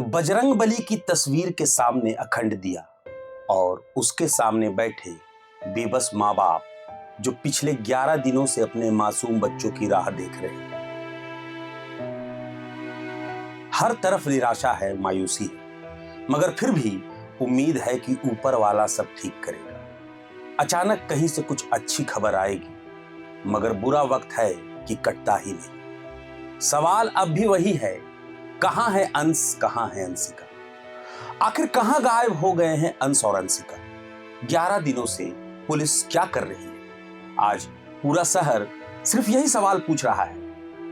बजरंगबली की तस्वीर के सामने अखंड दिया और उसके सामने बैठे बेबस माँ बाप जो पिछले 11 दिनों से अपने मासूम बच्चों की राह देख रहे हैं। हर तरफ निराशा है, मायूसी है, मगर फिर भी उम्मीद है कि ऊपर वाला सब ठीक करेगा। अचानक कहीं से कुछ अच्छी खबर आएगी, मगर बुरा वक्त है कि कटता ही नहीं। सवाल अब भी वही है, कहां है अंश, कहां है अंशिका? आखिर कहां गायब हो गए हैं अंश और अंशिका? 11 दिनों से पुलिस क्या कर रही है? आज पूरा शहर सिर्फ यही सवाल पूछ रहा है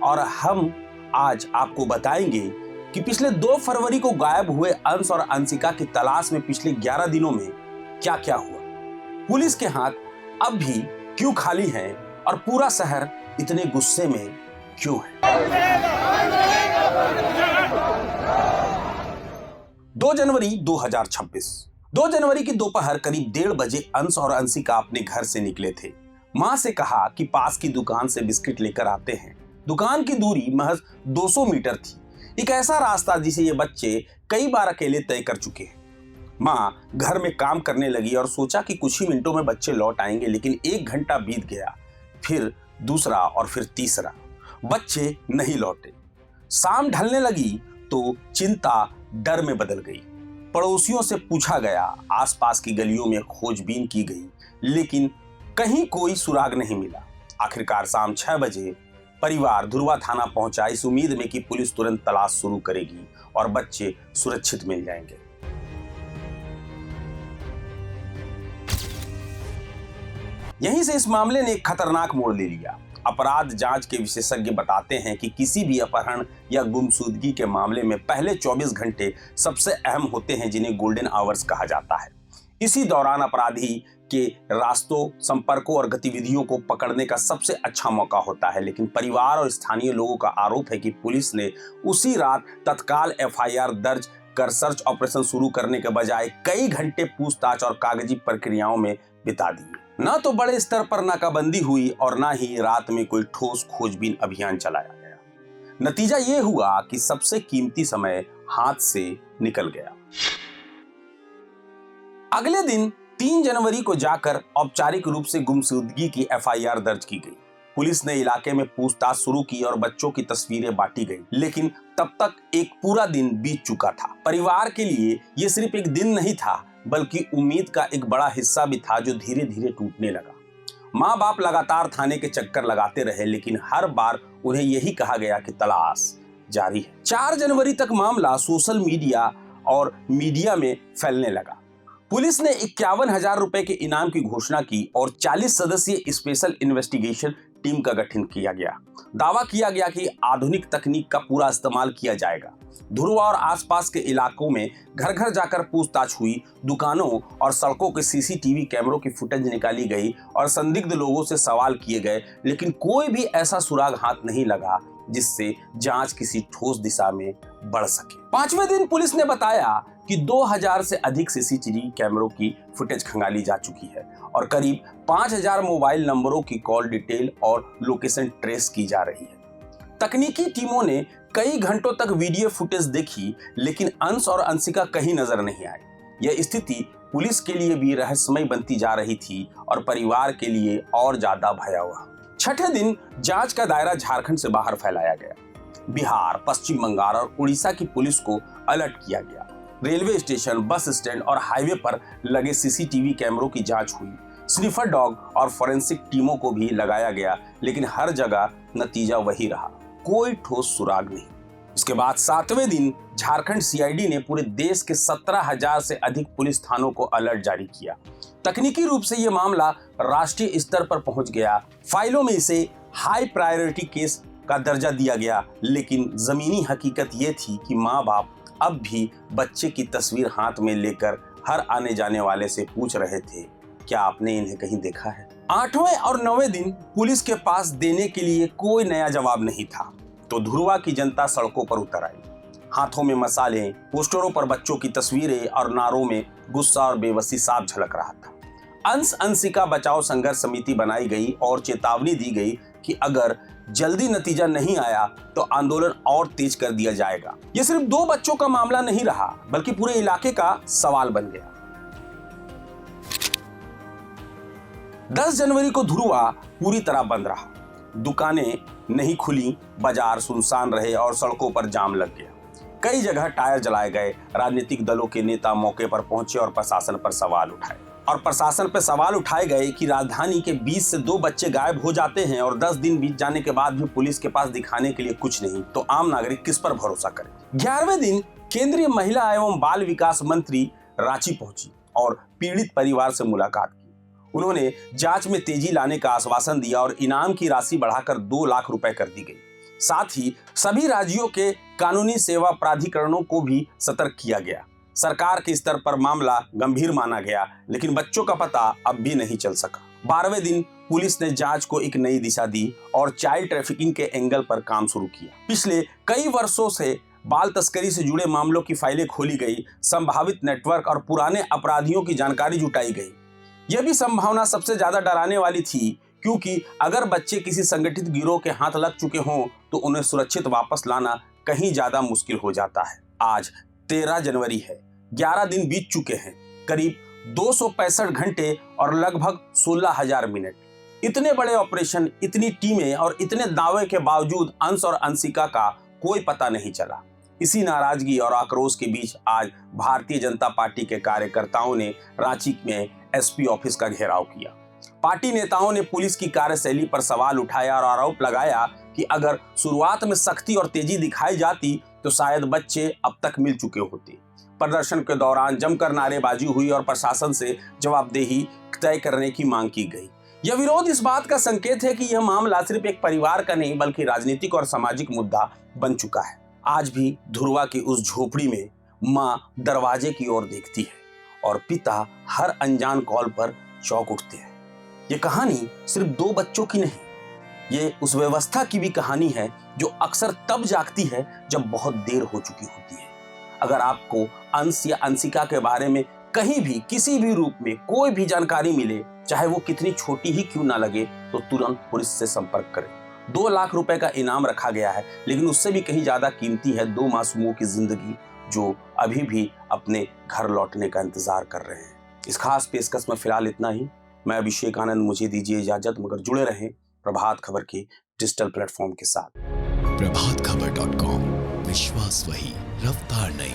और हम आज आपको बताएंगे कि पिछले 2 फरवरी को गायब हुए अंश और अंशिका की तलाश में पिछले 11 दिनों में क्या क्या हुआ, पुलिस के हाथ अब भी क्यों खाली हैं और पूरा शहर इतने गुस्से में क्यों है। 2 जनवरी 2026। 2 जनवरी की दोपहर करीब 1:30 बजे अंश और अंशिका अपने घर से निकले थे। मां से कहा कि पास की दुकान से बिस्किट लेकर आते हैं। दुकान की दूरी महज 200 मीटर थी, एक ऐसा रास्ता जिसे ये बच्चे कई बार अकेले तय कर चुके हैं। मां घर में काम करने लगी और सोचा कि कुछ ही मिनटों में बच्चे लौट आएंगे, लेकिन 1 घंटा बीत गया, फिर दूसरा और फिर तीसरा, बच्चे नहीं लौटे। शाम ढलने लगी तो चिंता डर में बदल गई। पड़ोसियों से पूछा गया, आसपास की गलियों में खोजबीन की गई, लेकिन कहीं कोई सुराग नहीं मिला। आखिरकार शाम 6 बजे परिवार धुरवा थाना पहुंचा, इस उम्मीद में कि पुलिस तुरंत तलाश शुरू करेगी और बच्चे सुरक्षित मिल जाएंगे। यहीं से इस मामले ने एक खतरनाक मोड़ ले लिया। अपराध जांच के विशेषज्ञ बताते हैं कि किसी भी अपहरण या गुमशुदगी के मामले में पहले 24 घंटे सबसे अहम होते हैं, जिन्हें गोल्डन आवर्स कहा जाता है। इसी दौरान अपराधी के रास्तों, संपर्कों और गतिविधियों को पकड़ने का सबसे अच्छा मौका होता है, लेकिन परिवार और स्थानीय लोगों का आरोप है कि पुलिस ने उसी रात तत्काल FIR दर्ज कर सर्च ऑपरेशन शुरू करने के बजाय कई घंटे पूछताछ और कागजी प्रक्रियाओं में बिता दिए। न तो बड़े स्तर पर नाकाबंदी हुई और न ही रात में कोई ठोस खोजबीन अभियान चलाया गया। नतीजा ये हुआ कि सबसे कीमती समय हाथ से निकल गया। अगले दिन 3 जनवरी को जाकर औपचारिक रूप से गुमशुदगी की FIR दर्ज की गई। पुलिस ने इलाके में पूछताछ शुरू की और बच्चों की तस्वीरें बांटी गई, लेकिन तब तक एक पूरा दिन बीत चुका था। परिवार के लिए यह सिर्फ एक दिन नहीं था, बल्कि उम्मीद का एक बड़ा हिस्सा भी था जो धीरे धीरे टूटने लगा। माँ बाप लगातार थाने के चक्कर लगाते रहे, लेकिन हर बार उन्हें यही कहा गया कि तलाश जारी है। 4 जनवरी तक मामला सोशल मीडिया और मीडिया में फैलने लगा। पुलिस ने 51,000 रुपए के इनाम की घोषणा की और 40 सदस्यीय स्पेशल इन्वेस्टिगेशन टीम का गठन किया गया। दावा किया गया कि आधुनिक तकनीक का पूरा इस्तेमाल किया जाएगा। धुरवा और आसपास के इलाकों में घर घर जाकर पूछताछ हुई, दुकानों और सड़कों के CCTV कैमरों की फुटेज निकाली गई और संदिग्ध लोगों से सवाल किए गए, लेकिन कोई भी ऐसा सुराग हाथ नहीं लगा जिससे जांच किसी ठोस दिशा में बढ़ सके। 5वें दिन पुलिस ने बताया कि 2000 से अधिक CCTV कैमरों की फुटेज खंगाली जा चुकी है और करीब 5000 मोबाइल नंबरों की कॉल डिटेल और लोकेशन ट्रेस की जा रही है। तकनीकी टीमों ने कई घंटों तक वीडियो फुटेज देखी, लेकिन अंश और अंशिका कहीं नजर नहीं आए। यह स्थिति पुलिस के लिए भी रहस्यमय बनती जा रही थी और परिवार के लिए और ज्यादा भयावह। 6ठे दिन जांच का दायरा झारखंड से बाहर फैलाया गया। बिहार, पश्चिम बंगाल और उड़ीसा की पुलिस को अलर्ट किया गया। रेलवे स्टेशन, बस स्टैंड और हाईवे पर लगे CCTV कैमरों की जांच हुई। स्निफर डॉग और फोरेंसिक टीमों को भी लगाया गया, लेकिन हर जगह नतीजा वही रहा, कोई ठोस सुराग नहीं। इसके बाद 7वें दिन झारखंड CID ने पूरे देश के 17,000 से अधिक पुलिस थानों को अलर्ट जारी किया। तकनीकी रूप से यह मामला राष्ट्रीय स्तर पर पहुंच गया। फाइलों में इसे हाई प्रायोरिटी केस का दर्जा दिया गया, लेकिन जमीनी हकीकत यह थी कि माँ बाप अब भी बच्चे की तस्वीर हाथ में लेकर हर आने जाने वाले से पूछ रहे थे, क्या आपने इन्हें कहीं देखा है? 8वें और 9वें दिन पुलिस के पास देने के लिए कोई नया जवाब नहीं था, तो धुरवा की जनता सड़कों पर उतर आई। हाथों में मसाले, पोस्टरों पर बच्चों की तस्वीरें और नारों में गुस्सा और बेबसी साफ झलक रहा था। अंश अंशिका बचाओ संघर्ष समिति बनाई गई और चेतावनी दी गई कि अगर जल्दी नतीजा नहीं आया तो आंदोलन और तेज कर दिया जाएगा। यह सिर्फ 2 बच्चों का मामला नहीं रहा, बल्कि पूरे इलाके का सवाल बन गया। 10 जनवरी को धुरुआ पूरी तरह बंद रहा। दुकानें नहीं खुली, बाजार सुनसान रहे और सड़कों पर जाम लग गया। कई जगह टायर जलाए गए। राजनीतिक दलों के नेता मौके पर पहुंचे और प्रशासन पर सवाल उठाए गए कि राजधानी के 20 से 2 बच्चे गायब हो जाते हैं और 10 दिन बीत जाने के बाद भी पुलिस के पास दिखाने के लिए कुछ नहीं, तो आम नागरिक किस पर भरोसा करे। 11वें दिन केंद्रीय महिला एवं बाल विकास मंत्री रांची पहुंची और पीड़ित परिवार से मुलाकात की। उन्होंने जांच में तेजी लाने का आश्वासन दिया और इनाम की राशि बढ़ाकर 2 लाख रुपए कर दी गई। साथ ही सभी राज्यों के कानूनी सेवा प्राधिकरणों को भी सतर्क किया गया। सरकार के स्तर पर मामला गंभीर माना गया, लेकिन बच्चों का पता अब भी नहीं चल सका। 12वें दिन पुलिस ने जांच को एक नई दिशा दी और चाइल्ड ट्रैफिकिंग के एंगल पर काम शुरू किया। पिछले कई वर्षों से बाल तस्करी से जुड़े मामलों की फाइलें खोली गई, संभावित नेटवर्क और पुराने अपराधियों की जानकारी जुटाई गई। यह भी संभावना सबसे ज्यादा डराने वाली थी, क्योंकि अगर बच्चे किसी संगठित गिरोह के हाथ लग चुके हों तो उन्हें सुरक्षित वापस लाना कहीं ज्यादा मुश्किल हो जाता है। आज 13 जनवरी है, 11 दिन बीत चुके हैं, करीब 265 घंटे और लगभग 16,000 मिनट। इतने बड़े ऑपरेशन, इतनी टीमें और इतने दावे के बावजूद अंश और अंशिका का कोई पता नहीं चला। इसी नाराजगी और आक्रोश के बीच आज भारतीय जनता पार्टी के कार्यकर्ताओं ने रांची में एसपी ऑफिस का घेराव किया। पार्टी नेताओं ने पुलिस की कार्यशैली पर सवाल उठाया और आरोप लगाया कि अगर शुरुआत में सख्ती और तेजी दिखाई जाती तो शायद बच्चे अब तक मिल चुके होते। प्रदर्शन के दौरान जमकर नारेबाजी हुई और प्रशासन से जवाबदेही तय करने की मांग की गई। यह विरोध इस बात का संकेत है कि यह मामला सिर्फ एक परिवार का नहीं, बल्कि राजनीतिक और सामाजिक मुद्दा बन चुका है। आज भी धुरुआ की उस झोपड़ी में मां दरवाजे की ओर देखती है और पिता हर अनजान कॉल पर चौंक उठते हैं। ये कहानी सिर्फ 2 बच्चों की नहीं, ये उस व्यवस्था की भी कहानी है जो अक्सर तब जागती है जब बहुत देर हो चुकी होती है। अगर आपको अंश या अंशिका के बारे में कहीं भी किसी भी रूप में कोई भी जानकारी मिले, चाहे वो कितनी छोटी ही क्यों ना लगे, तो तुरंत पुलिस से संपर्क करें। 2 लाख रुपए का इनाम रखा गया है, लेकिन उससे भी कहीं ज्यादा कीमती है 2 मासूमों की जिंदगी जो अभी भी अपने घर लौटने का इंतजार कर रहे हैं। इस खास पेशकश में फिलहाल इतना ही। मैं अभिषेक आनंद, मुझे दीजिए इजाजत, मगर जुड़े रहें प्रभात खबर के डिजिटल प्लेटफॉर्म के साथ। प्रभातखबर.com, विश्वास वही, रफ्तार नहीं।